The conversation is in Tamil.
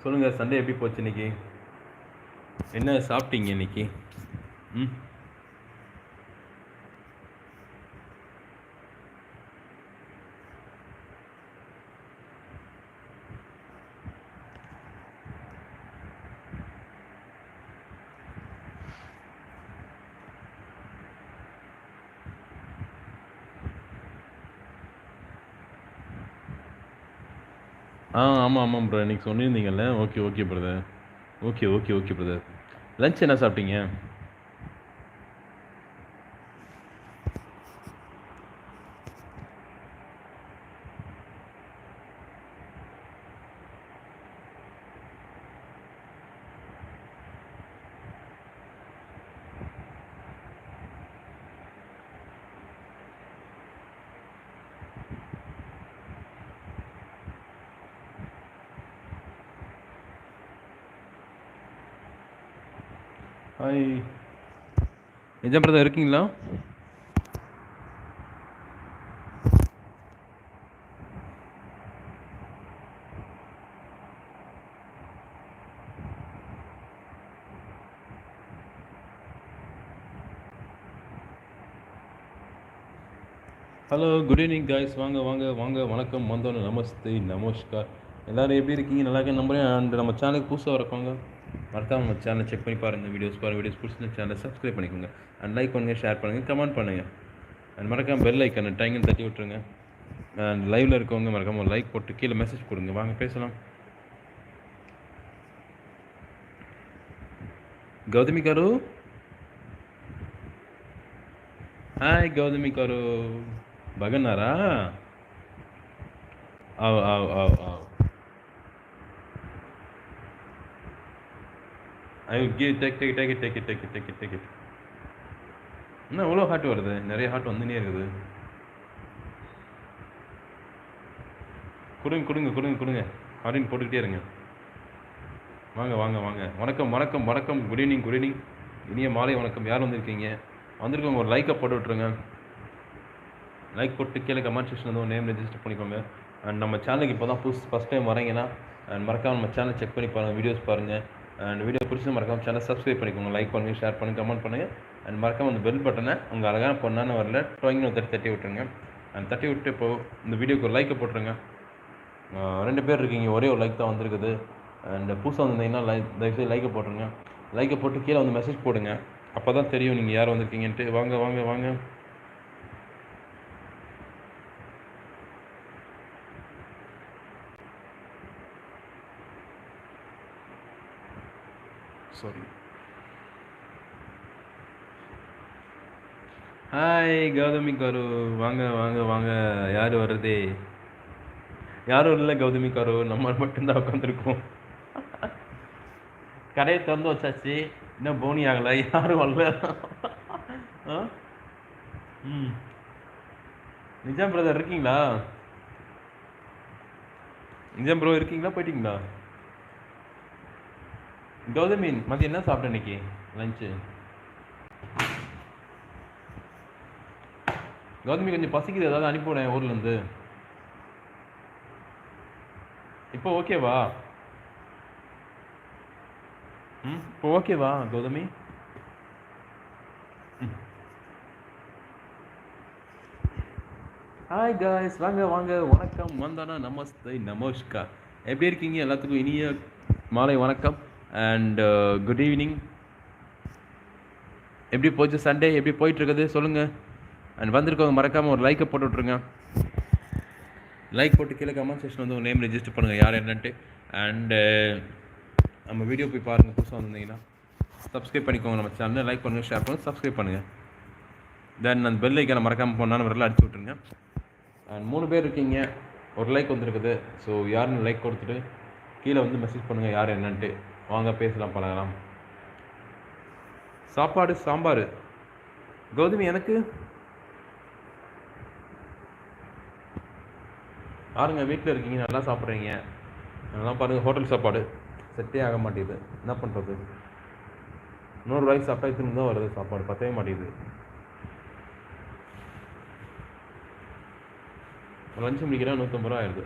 சொல்லுங்கள், சண்டே எப்படி போச்சு இன்னைக்கு? என்ன சாப்பிட்டீங்க இன்னைக்கு? ம். ஆமாம் ஆமாம் ப்ரோ, இன்னைக்கு சொல்லியிருந்தீங்கல்ல. Okay okay brother. Okay okay okay brother. Lunch என்ன சாப்பிட்டீங்க? ஹாய் நிஜம் பிரதர், இருக்கீங்களா? Hello, good evening guys. வாங்க வாங்க வாங்க, வணக்கம், வந்தோன்னு நமஸ்தே, நமஸ்கார். எல்லோரும் எப்படி இருக்கீங்க? நல்லா இருக்கேன் நம்புறேன். அண்ட் நம்ம சேனலுக்கு புதுசாக வரக்கவங்க மறக்காம நம்ம சேனலை செக் பண்ணி பாருங்கள். வீடியோஸ் பிடிச்சிருந்த சேனலை சப்ஸ்கிரைப் பண்ணிக்கோங்க. அண்ட் லைக் பண்ணுங்கள், ஷேர் பண்ணுங்கள், கமெண்ட் பண்ணுங்கள். அண்ட் மறக்காம பெல் ஐக்கனை டைங்கன்னு தட்டி விட்ருங்க. அண்ட் லைவில் இருக்கவங்க மறக்காம ஒரு லைக் போட்டு கீழே மெசேஜ் கொடுங்க. வாங்க பேசலாம். గౌతమి గారు, హాయ్ గౌతమి గారు, బాగున్నారా? అవు అవు అవు అవు I will give take it. என்ன இவ்வளோ ஹார்ட் வருது? நிறைய ஹார்ட் வந்துனே இருக்குது. கொடுங்க கொடுங்க கொடுங்க கொடுங்க, ஹார்டின் போட்டுக்கிட்டே இருங்க. வாங்க வாங்க வாங்க. வணக்கம் வணக்கம் வணக்கம், குட் ஈவினிங் குட் ஈவினிங், இனிய மாலை வணக்கம். யார் வந்திருக்கீங்க? வந்திருக்கவங்க ஒரு லைக்கை போட்டு விட்ருங்க. லைக் போட்டு கீழே கமெண்ட் செக்ஷன் வந்து நேம் ரெஜிஸ்டர் பண்ணிக்கோங்க. அண்ட் நம்ம சேனலுக்கு இப்போ தான் ஃபஸ்ட் டைம் வரீங்கன்னா அண்ட் மறக்காம நம்ம சேனல் செக் பண்ணி பாருங்கள், வீடியோஸ் பாருங்கள். அண்ட் வீடியோ பிடிச்சி மறக்காம சேனல் சப்ஸ்கிரைப் பண்ணிக்கோங்க. லைக் பண்ணுங்கள், ஷேர் பண்ணுங்கள், கமெண்ட் பண்ணுங்கள். அண்ட் மறக்காம அந்த பெல் பட்டனை உங்கள் அழகான பொண்ணான வரல ட்ராயிங்னு தட்டி விட்டுருங்க. அண்ட் தட்டி விட்டு இப்போது இந்த வீடியோக்கு ஒரு லைக்கை போட்டுருங்க. 2 பேர் இருக்கீங்க, ஒரே ஒரு லைக் தான் வந்திருக்குது. அண்ட் புதுசாக வந்திருந்தீங்கன்னா தயவுசெய்து லைக்கை போட்டுருங்க. லைக்கை போட்டு கீழே வந்து மெசேஜ் போடுங்க. அப்போ தான் தெரியும் நீங்கள் யார் வந்திருக்கீங்கன்ட்டு. வாங்க வாங்க வாங்க. சாரி. ஹாய் கௌதமி காரு, வாங்க வாங்க வாங்க. யார் வர்றதே? யாரும் இல்லை கௌதமி காரு, நம்ம மட்டும்தான் உட்காந்துருக்கோம். கடையை திறந்து வச்சாச்சு, இன்னும் போனி ஆகலை, யாரும் வரல. ம், நிஜாம் பிரதர் இருக்கீங்களா? நிஜாம் ப்ரோ இருக்கீங்களா? போயிட்டீங்களா? கௌதமி, மதியம் என்ன சாப்பிட்டேன் இன்னைக்கு லஞ்சு? கௌதமி கொஞ்சம் பசிக்குது, ஏதாவது அனுப்பிவிடேன் ஊர்லேருந்து. இப்போ ஓகேவா? இப்போ ஓகேவா கௌதமி? ஹாய் காய்ஸ், வாங்க வாங்க, வணக்கம், வந்தானா நமஸ்தே, நமஸ்கார். எப்படி இருக்கீங்க? எல்லாத்துக்கும் இனிய மாலை வணக்கம் அண்ட் குட் ஈவினிங். எப்படி போச்சு சண்டே? எப்படி போயிட்டுருக்குது சொல்லுங்கள். அண்ட் வந்திருக்கவங்க மறக்காமல் ஒரு லைக்கை போட்டு விட்ருங்க. லைக் போட்டு கீழே கமெண்ட் செக்ஷன் வந்து உங்கள் நேம் ரெஜிஸ்டர் பண்ணுங்கள், யார் என்னன்ட்டு. அண்டு நம்ம வீடியோ போய் பாருங்கள். புதுசாக வந்திருந்தீங்கன்னா சப்ஸ்கிரைப் பண்ணிக்கோங்க. நம்ம சேனலை லைக் பண்ணுங்கள், ஷேர் பண்ணுங்கள், சப்ஸ்கிரைப் பண்ணுங்கள். தென் அந்த பெல் ஐக்கான மறக்காமல் போனாலும் வரல அடிச்சு விட்ருங்க. அண்ட் 3 பேர் இருக்கீங்க, ஒரு லைக் வந்துருக்குது. ஸோ யாருன்னு லைக் கொடுத்துட்டு கீழே வந்து மெசேஜ் பண்ணுங்கள் யார் என்னன்ட்டு. வாங்க பேசலாம், பழகலாம். சாப்பாடு சாம்பார். கௌதமி எனக்கு பாருங்க, வீட்டில் இருக்கீங்க, நல்லா சாப்பிட்றீங்க, நல்லா பாருங்கள். ஹோட்டல் சாப்பாடு செட்டே ஆக மாட்டேங்குது, என்ன பண்ணுறது? 100 ரூபாய்க்கு சாப்பிட்டா இத்தனை தான் வருது சாப்பாடு, பத்தவே மாட்டேங்குது. லஞ்சு முடிக்கிறேன் 150 ரூபா ஆயிடுது.